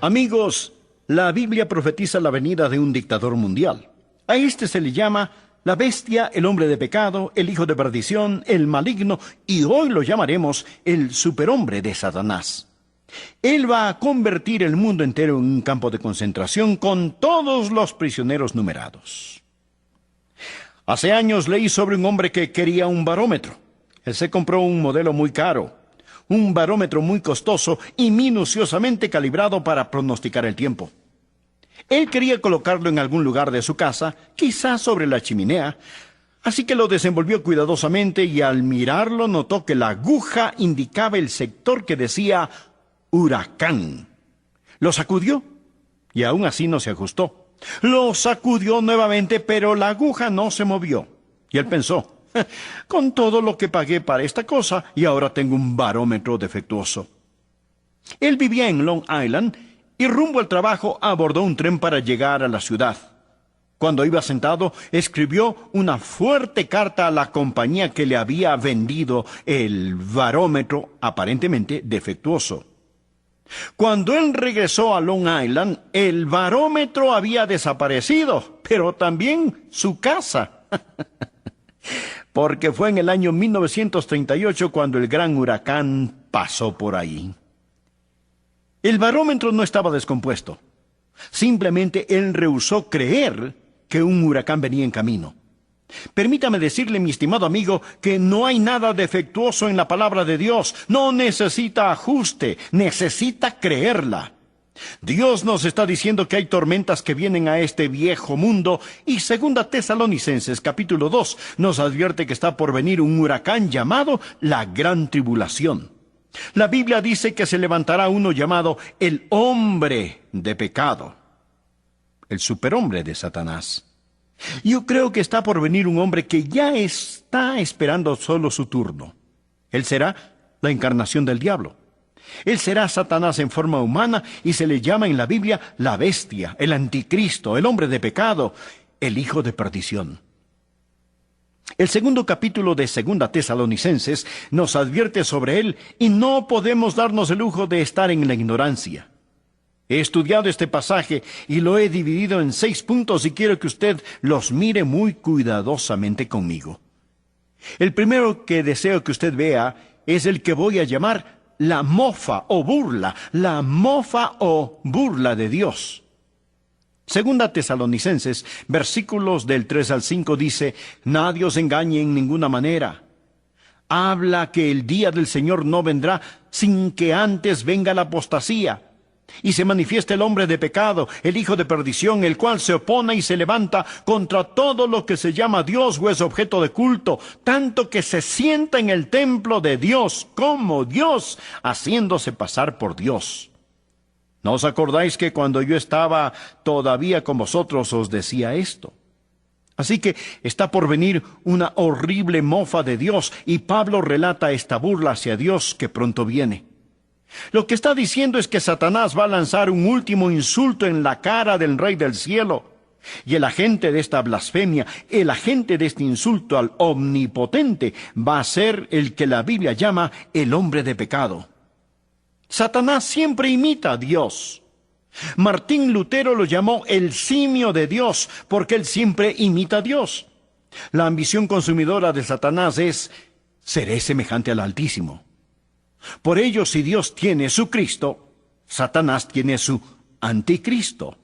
Amigos, la Biblia profetiza la venida de un dictador mundial. A este se le llama la bestia, el hombre de pecado, el hijo de perdición, el maligno, y hoy lo llamaremos el superhombre de Satanás. Él va a convertir el mundo entero en un campo de concentración con todos los prisioneros numerados. Hace años leí sobre un hombre que quería un barómetro. Él se compró un modelo muy caro, un barómetro muy costoso y minuciosamente calibrado para pronosticar el tiempo. Él quería colocarlo en algún lugar de su casa, quizás sobre la chimenea, así que lo desenvolvió cuidadosamente y al mirarlo notó que la aguja indicaba el sector que decía huracán. Lo sacudió y aún así no se ajustó. Lo sacudió nuevamente, pero la aguja no se movió. Y él pensó, con todo lo que pagué para esta cosa y ahora tengo un barómetro defectuoso. Él vivía en Long Island y rumbo al trabajo abordó un tren para llegar a la ciudad. Cuando iba sentado, escribió una fuerte carta a la compañía que le había vendido el barómetro aparentemente defectuoso. Cuando él regresó a Long Island, el barómetro había desaparecido, pero también su casa. Porque fue en el año 1938 cuando el gran huracán pasó por ahí. El barómetro no estaba descompuesto. Simplemente él rehusó creer que un huracán venía en camino. Permítame decirle, mi estimado amigo, que no hay nada defectuoso en la palabra de Dios. No necesita ajuste, necesita creerla. Dios nos está diciendo que hay tormentas que vienen a este viejo mundo y 2 Tesalonicenses capítulo 2 nos advierte que está por venir un huracán llamado la Gran Tribulación. La Biblia dice que se levantará uno llamado el hombre de pecado, el superhombre de Satanás. Yo creo que está por venir un hombre que ya está esperando solo su turno. Él será la encarnación del diablo. Él será Satanás en forma humana y se le llama en la Biblia la bestia, el anticristo, el hombre de pecado, el hijo de perdición. El 2 capítulo de 2 Tesalonicenses nos advierte sobre él y no podemos darnos el lujo de estar en la ignorancia. He estudiado este pasaje y lo he dividido en 6 puntos y quiero que usted los mire muy cuidadosamente conmigo. El primero que deseo que usted vea es el que voy a llamar la mofa o burla de Dios. 2 Tesalonicenses, versículos del 3 al 5 dice, nadie os engañe en ninguna manera. Habla que el día del Señor no vendrá sin que antes venga la apostasía y se manifiesta el hombre de pecado, el hijo de perdición, el cual se opone y se levanta contra todo lo que se llama Dios o es objeto de culto, tanto que se sienta en el templo de Dios como Dios, haciéndose pasar por Dios. ¿No os acordáis que cuando yo estaba todavía con vosotros os decía esto? Así que está por venir una horrible mofa de Dios y Pablo relata esta burla hacia Dios que pronto viene. Lo que está diciendo es que Satanás va a lanzar un último insulto en la cara del Rey del Cielo. Y el agente de esta blasfemia, el agente de este insulto al Omnipotente, va a ser el que la Biblia llama el hombre de pecado. Satanás siempre imita a Dios. Martín Lutero lo llamó el simio de Dios, porque él siempre imita a Dios. La ambición consumidora de Satanás es, seré semejante al Altísimo. Por ello, si Dios tiene su Cristo, Satanás tiene su anticristo.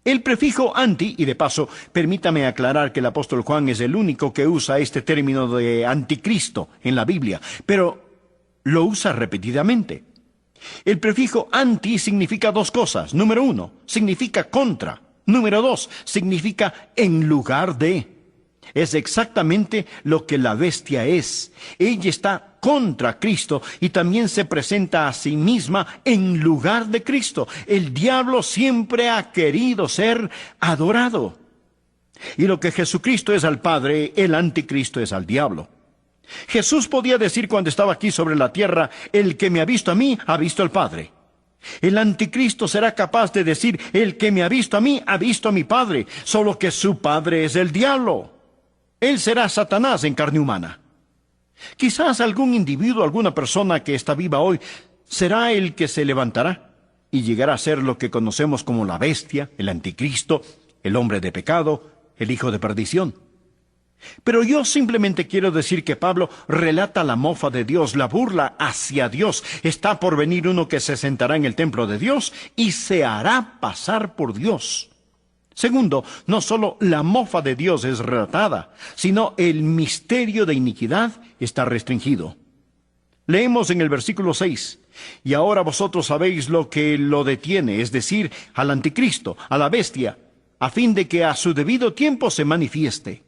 El prefijo anti, y de paso, permítame aclarar que el apóstol Juan es el único que usa este término de anticristo en la Biblia, pero lo usa repetidamente. El prefijo anti significa 2 cosas. Número 1, significa contra. Número 2, significa en lugar de. Es exactamente lo que la bestia es. Ella está contra Cristo y también se presenta a sí misma en lugar de Cristo. El diablo siempre ha querido ser adorado. Y lo que Jesucristo es al Padre, el anticristo es al diablo. Jesús podía decir cuando estaba aquí sobre la tierra, el que me ha visto a mí, ha visto al Padre. El anticristo será capaz de decir, el que me ha visto a mí, ha visto a mi Padre, solo que su padre es el diablo. Él será Satanás en carne humana. Quizás algún individuo, alguna persona que está viva hoy, será el que se levantará y llegará a ser lo que conocemos como la bestia, el anticristo, el hombre de pecado, el hijo de perdición. Pero yo simplemente quiero decir que Pablo relata la mofa de Dios, la burla hacia Dios. Está por venir uno que se sentará en el templo de Dios y se hará pasar por Dios. Segundo, no solo la mofa de Dios es relatada, sino el misterio de iniquidad está restringido. Leemos en el versículo 6, y ahora vosotros sabéis lo que lo detiene, es decir, al anticristo, a la bestia, a fin de que a su debido tiempo se manifieste.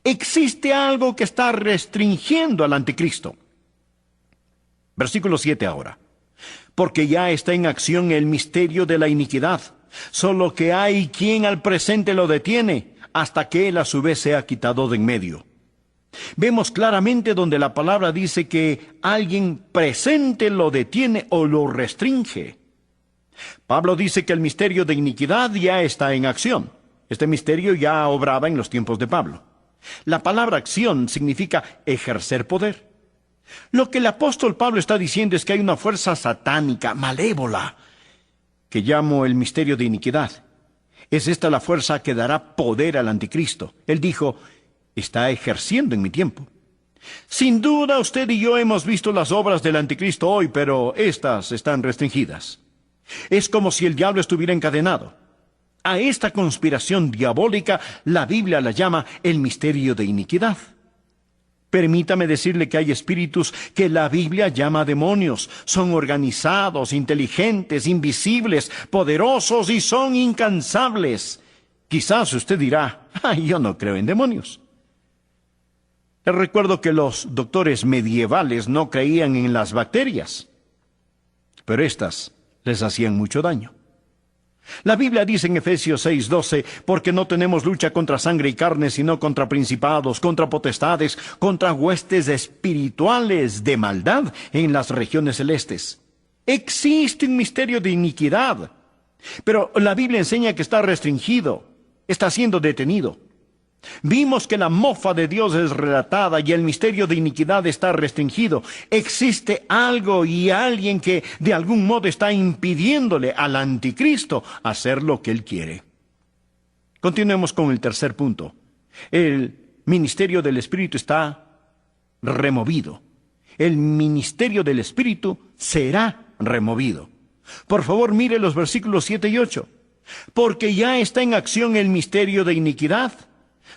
Existe algo que está restringiendo al anticristo. Versículo 7 ahora. Porque ya está en acción el misterio de la iniquidad, solo que hay quien al presente lo detiene, hasta que él a su vez sea quitado de en medio. Vemos claramente donde la palabra dice que alguien presente lo detiene o lo restringe. Pablo dice que el misterio de iniquidad ya está en acción. Este misterio ya obraba en los tiempos de Pablo. La palabra acción significa ejercer poder. Lo que el apóstol Pablo está diciendo es que hay una fuerza satánica, malévola, que llamo el misterio de iniquidad. Es esta la fuerza que dará poder al anticristo. Él dijo, está ejerciendo en mi tiempo. Sin duda usted y yo hemos visto las obras del anticristo hoy, pero estas están restringidas. Es como si el diablo estuviera encadenado. A esta conspiración diabólica la Biblia la llama el misterio de iniquidad. Permítame decirle que hay espíritus que la Biblia llama demonios. Son organizados, inteligentes, invisibles, poderosos y son incansables. Quizás usted dirá, yo no creo en demonios. Les recuerdo que los doctores medievales no creían en las bacterias, pero éstas les hacían mucho daño. La Biblia dice en Efesios 6:12, porque no tenemos lucha contra sangre y carne, sino contra principados, contra potestades, contra huestes espirituales de maldad en las regiones celestes. Existe un misterio de iniquidad, pero la Biblia enseña que está restringido, está siendo detenido. Vimos que la mofa de Dios es relatada y el misterio de iniquidad está restringido. Existe algo y alguien que de algún modo está impidiéndole al anticristo hacer lo que él quiere. Continuemos con el tercer punto. El ministerio del Espíritu está removido. El ministerio del Espíritu será removido. Por favor, mire los versículos 7 y 8. Porque ya está en acción el misterio de iniquidad,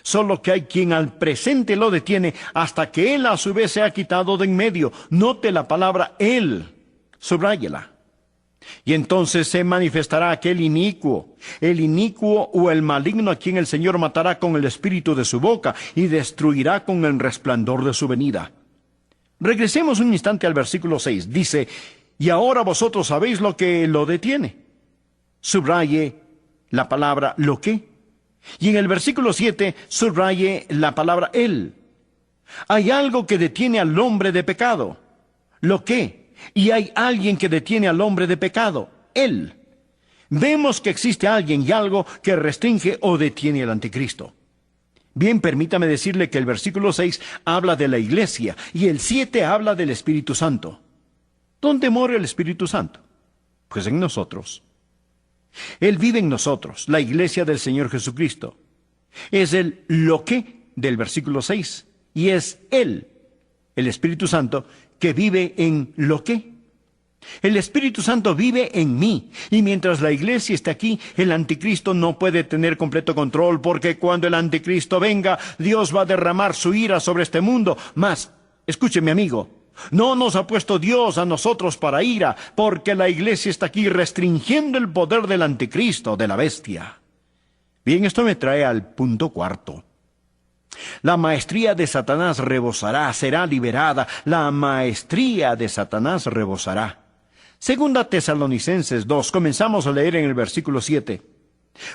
solo que hay quien al presente lo detiene hasta que él a su vez se ha quitado de en medio. Note la palabra él, subráyela. Y entonces se manifestará aquel inicuo, el inicuo o el maligno a quien el Señor matará con el espíritu de su boca y destruirá con el resplandor de su venida. Regresemos un instante al versículo 6. Dice, y ahora vosotros sabéis lo que lo detiene. Subraye la palabra lo que. Y en el versículo 7, subraye la palabra él. Hay algo que detiene al hombre de pecado. ¿Lo qué? Y hay alguien que detiene al hombre de pecado. Él. Vemos que existe alguien y algo que restringe o detiene al anticristo. Bien, permítame decirle que el versículo 6 habla de la iglesia y el 7 habla del Espíritu Santo. ¿Dónde mora el Espíritu Santo? Pues en nosotros. Él vive en nosotros, la iglesia del Señor Jesucristo. Es el lo que del versículo 6. Y es Él, el Espíritu Santo, que vive en lo que. El Espíritu Santo vive en mí. Y mientras la iglesia está aquí, el anticristo no puede tener completo control, porque cuando el anticristo venga, Dios va a derramar su ira sobre este mundo. Mas, escúcheme amigo, no nos ha puesto Dios a nosotros para ira, porque la iglesia está aquí restringiendo el poder del anticristo, de la bestia. Bien, esto me trae al punto cuarto. La maestría de Satanás rebosará, será liberada. La maestría de Satanás rebosará. Segunda Tesalonicenses 2, comenzamos a leer en el versículo 7.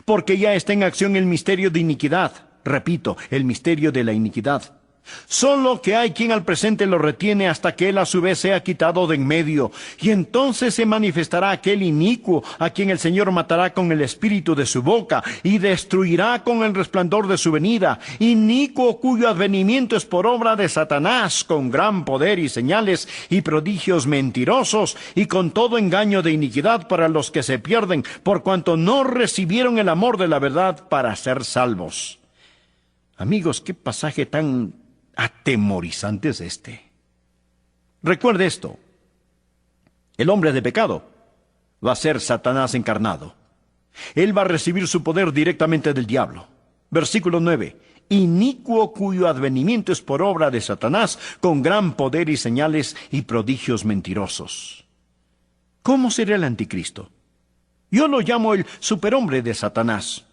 Porque ya está en acción el misterio de iniquidad. Repito, el misterio de la iniquidad. Solo que hay quien al presente lo retiene hasta que él a su vez sea quitado de en medio. Y entonces se manifestará aquel inicuo a quien el Señor matará con el espíritu de su boca y destruirá con el resplandor de su venida. Inicuo cuyo advenimiento es por obra de Satanás, con gran poder y señales y prodigios mentirosos y con todo engaño de iniquidad para los que se pierden, por cuanto no recibieron el amor de la verdad para ser salvos. Amigos, qué pasaje tan atemorizante es este. Recuerde esto: el hombre de pecado va a ser Satanás encarnado. Él va a recibir su poder directamente del diablo. Versículo 9. Inicuo cuyo advenimiento es por obra de Satanás, con gran poder y señales y prodigios mentirosos. ¿Cómo será el anticristo? Yo lo llamo el superhombre de Satanás.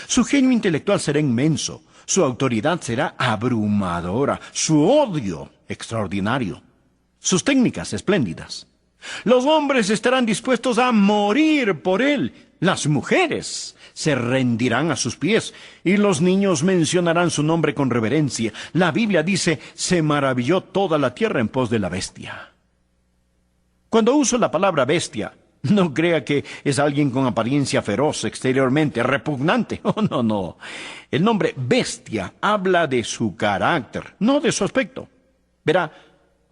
Su genio intelectual será inmenso. Su autoridad será abrumadora, su odio extraordinario, sus técnicas espléndidas. Los hombres estarán dispuestos a morir por él. Las mujeres se rendirán a sus pies y los niños mencionarán su nombre con reverencia. La Biblia dice: se maravilló toda la tierra en pos de la bestia. Cuando uso la palabra bestia, no crea que es alguien con apariencia feroz exteriormente, repugnante. Oh, no, no. El nombre bestia habla de su carácter, no de su aspecto. Verá,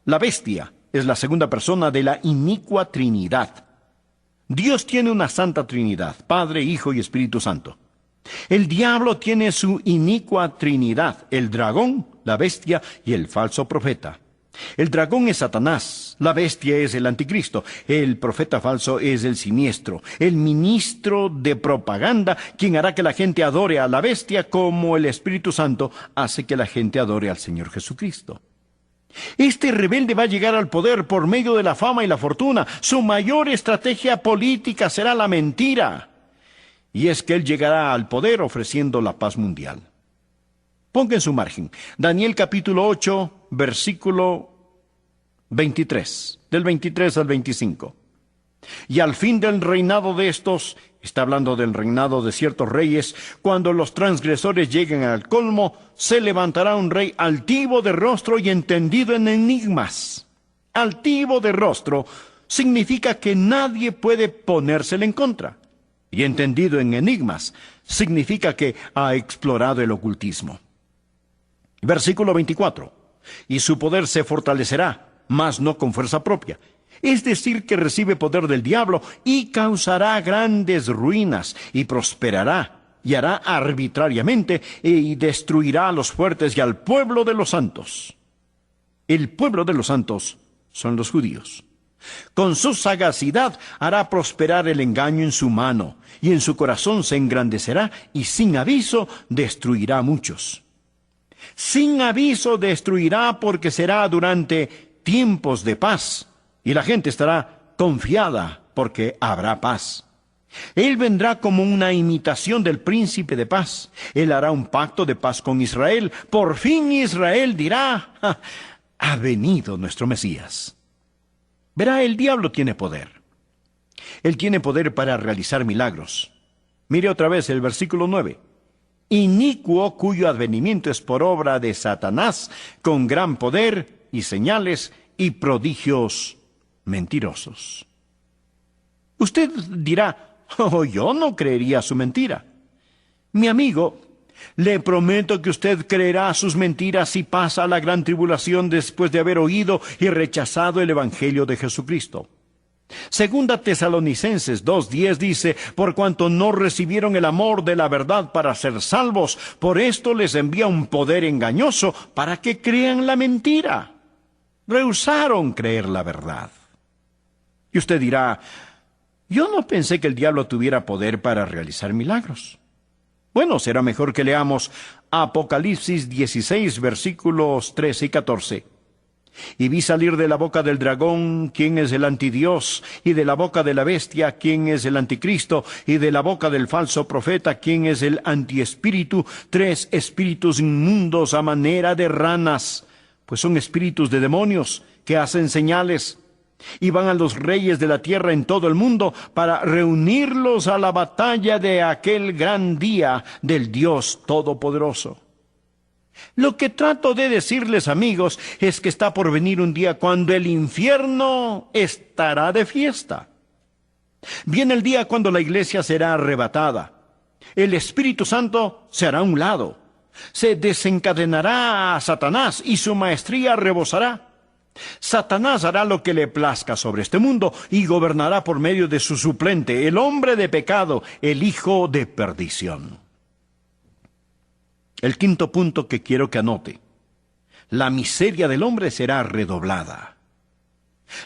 la bestia es la segunda persona de la inicua Trinidad. Dios tiene una santa Trinidad, Padre, Hijo y Espíritu Santo. El diablo tiene su inicua Trinidad, el dragón, la bestia y el falso profeta. El dragón es Satanás, la bestia es el anticristo, el profeta falso es el siniestro, el ministro de propaganda, quien hará que la gente adore a la bestia, como el Espíritu Santo hace que la gente adore al Señor Jesucristo. Este rebelde va a llegar al poder por medio de la fama y la fortuna. Su mayor estrategia política será la mentira. Y es que él llegará al poder ofreciendo la paz mundial. Ponga en su margen Daniel capítulo 8, versículo 23, del 23 al 25. Y al fin del reinado de estos, está hablando del reinado de ciertos reyes, cuando los transgresores lleguen al colmo, se levantará un rey altivo de rostro y entendido en enigmas. Altivo de rostro significa que nadie puede ponérsele en contra. Y entendido en enigmas significa que ha explorado el ocultismo. Versículo 24. Y su poder se fortalecerá, mas no con fuerza propia. Es decir, que recibe poder del diablo y causará grandes ruinas y prosperará y hará arbitrariamente y destruirá a los fuertes y al pueblo de los santos. El pueblo de los santos son los judíos. Con su sagacidad hará prosperar el engaño en su mano y en su corazón se engrandecerá y sin aviso destruirá a muchos. Sin aviso destruirá porque será durante tiempos de paz, y la gente estará confiada porque habrá paz. Él vendrá como una imitación del príncipe de paz. Él hará un pacto de paz con Israel. Por fin Israel dirá: ha venido nuestro Mesías. Verá, el diablo tiene poder. Él tiene poder para realizar milagros. Mire otra vez el versículo 9. Inicuo cuyo advenimiento es por obra de Satanás, con gran poder y señales y prodigios mentirosos. Usted dirá: oh, yo no creería su mentira. Mi amigo, le prometo que usted creerá sus mentiras si pasa la gran tribulación después de haber oído y rechazado el Evangelio de Jesucristo. Segunda Tesalonicenses 2:10 dice: por cuanto no recibieron el amor de la verdad para ser salvos, por esto les envía un poder engañoso para que crean la mentira. Rehusaron creer la verdad. Y usted dirá: yo no pensé que el diablo tuviera poder para realizar milagros. Bueno, será mejor que leamos Apocalipsis 16, versículos 13 y 14. Y vi salir de la boca del dragón, quien es el antidios, y de la boca de la bestia, quien es el anticristo, y de la boca del falso profeta, quien es el antiespíritu, 3 espíritus inmundos a manera de ranas, pues son espíritus de demonios que hacen señales, y van a los reyes de la tierra en todo el mundo para reunirlos a la batalla de aquel gran día del Dios Todopoderoso. Lo que trato de decirles, amigos, es que está por venir un día cuando el infierno estará de fiesta. Viene el día cuando la iglesia será arrebatada. El Espíritu Santo se hará a un lado. Se desencadenará a Satanás y su maestría rebosará. Satanás hará lo que le plazca sobre este mundo y gobernará por medio de su suplente, el hombre de pecado, el hijo de perdición. El quinto punto que quiero que anote: la miseria del hombre será redoblada.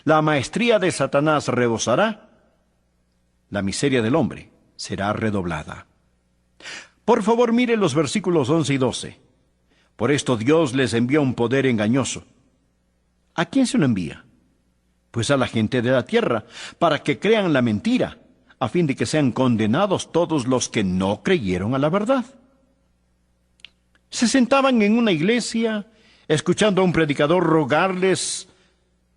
La maestría de Satanás rebosará. La miseria del hombre será redoblada. Por favor, mire los versículos 11 y 12. Por esto Dios les envía un poder engañoso. ¿A quién se lo envía? Pues a la gente de la tierra, para que crean la mentira, a fin de que sean condenados todos los que no creyeron a la verdad. Se sentaban en una iglesia, escuchando a un predicador rogarles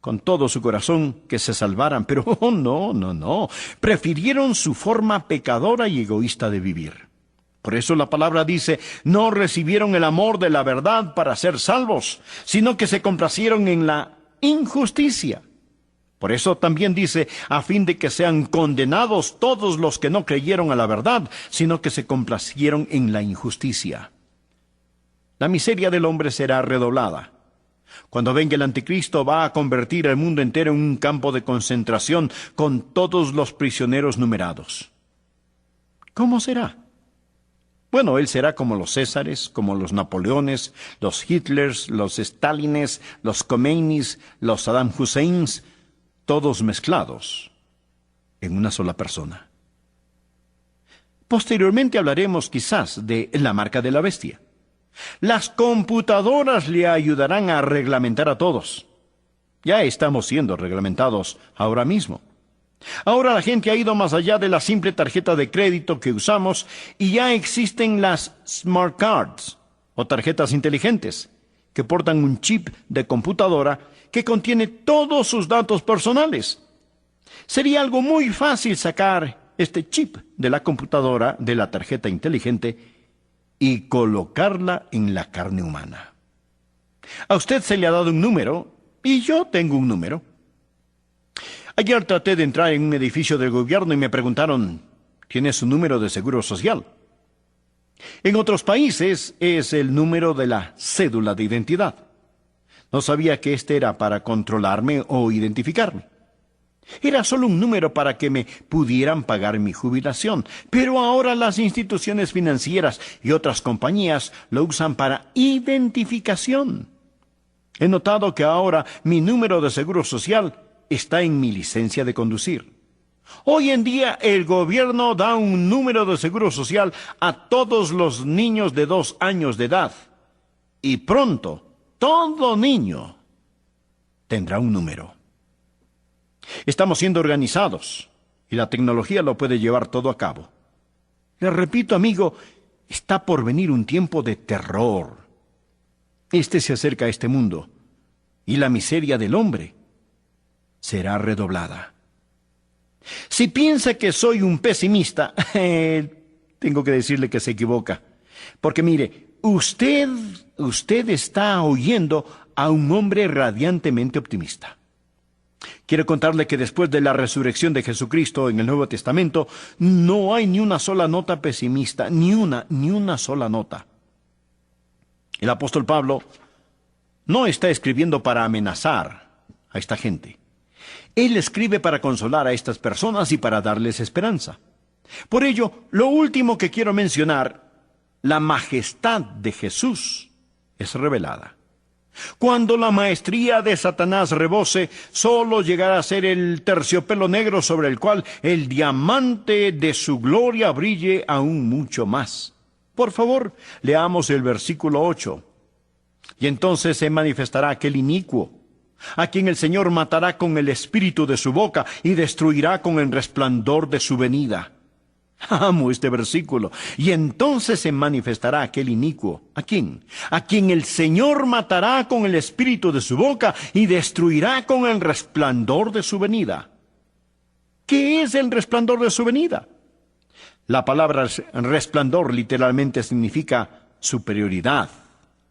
con todo su corazón que se salvaran, pero no. Prefirieron su forma pecadora y egoísta de vivir. Por eso la palabra dice, no recibieron el amor de la verdad para ser salvos, sino que se complacieron en la injusticia. Por eso también dice, a fin de que sean condenados todos los que no creyeron a la verdad, sino que se complacieron en la injusticia. La miseria del hombre será redoblada. Cuando venga el anticristo va a convertir el mundo entero en un campo de concentración con todos los prisioneros numerados. ¿Cómo será? Bueno, él será como los Césares, como los Napoleones, los Hitlers, los Stalines, los Khomeinis, los Saddam Husseins, todos mezclados en una sola persona. Posteriormente hablaremos quizás de la marca de la bestia. Las computadoras le ayudarán a reglamentar a todos. Ya estamos siendo reglamentados ahora mismo. Ahora la gente ha ido más allá de la simple tarjeta de crédito que usamos y ya existen las Smart Cards o tarjetas inteligentes que portan un chip de computadora que contiene todos sus datos personales. Sería algo muy fácil sacar este chip de la computadora de la tarjeta inteligente y colocarla en la carne humana. A usted se le ha dado un número y yo tengo un número. Ayer traté de entrar en un edificio del gobierno y me preguntaron, ¿tiene su número de seguro social? En otros países es el número de la cédula de identidad. No sabía que este era para controlarme o identificarme. Era solo un número para que me pudieran pagar mi jubilación, pero ahora las instituciones financieras y otras compañías lo usan para identificación. He notado que ahora mi número de seguro social está en mi licencia de conducir. Hoy en día el gobierno da un número de seguro social a todos los niños de 2 años de edad. Y pronto, todo niño tendrá un número. Estamos siendo organizados y la tecnología lo puede llevar todo a cabo. Le repito, amigo, está por venir un tiempo de terror. Este se acerca a este mundo y la miseria del hombre será redoblada. Si piensa que soy un pesimista, tengo que decirle que se equivoca. Porque mire, usted está oyendo a un hombre radiantemente optimista. Quiero contarle que después de la resurrección de Jesucristo en el Nuevo Testamento, no hay ni una sola nota pesimista, ni una sola nota. El apóstol Pablo no está escribiendo para amenazar a esta gente. Él escribe para consolar a estas personas y para darles esperanza. Por ello, lo último que quiero mencionar, la majestad de Jesús es revelada. Cuando la maestría de Satanás rebose, solo llegará a ser el terciopelo negro sobre el cual el diamante de su gloria brille aún mucho más. Por favor, leamos el versículo 8. Y entonces se manifestará aquel inicuo, a quien el Señor matará con el espíritu de su boca y destruirá con el resplandor de su venida. Amo este versículo. Y entonces se manifestará aquel inicuo. ¿A quién? A quien el Señor matará con el espíritu de su boca y destruirá con el resplandor de su venida. ¿Qué es el resplandor de su venida? La palabra resplandor literalmente significa superioridad,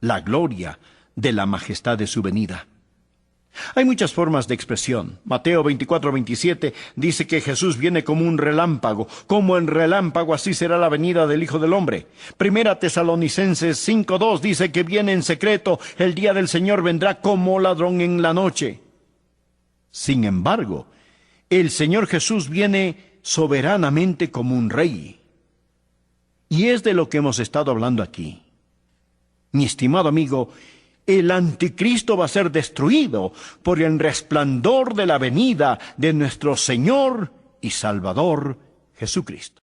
la gloria de la majestad de su venida. Hay muchas formas de expresión. Mateo 24:27 dice que Jesús viene como un relámpago. Como en relámpago así será la venida del Hijo del Hombre. Primera Tesalonicenses 5:2 dice que viene en secreto. El día del Señor vendrá como ladrón en la noche. Sin embargo, el Señor Jesús viene soberanamente como un rey. Y es de lo que hemos estado hablando aquí. Mi estimado amigo, el anticristo va a ser destruido por el resplandor de la venida de nuestro Señor y Salvador Jesucristo.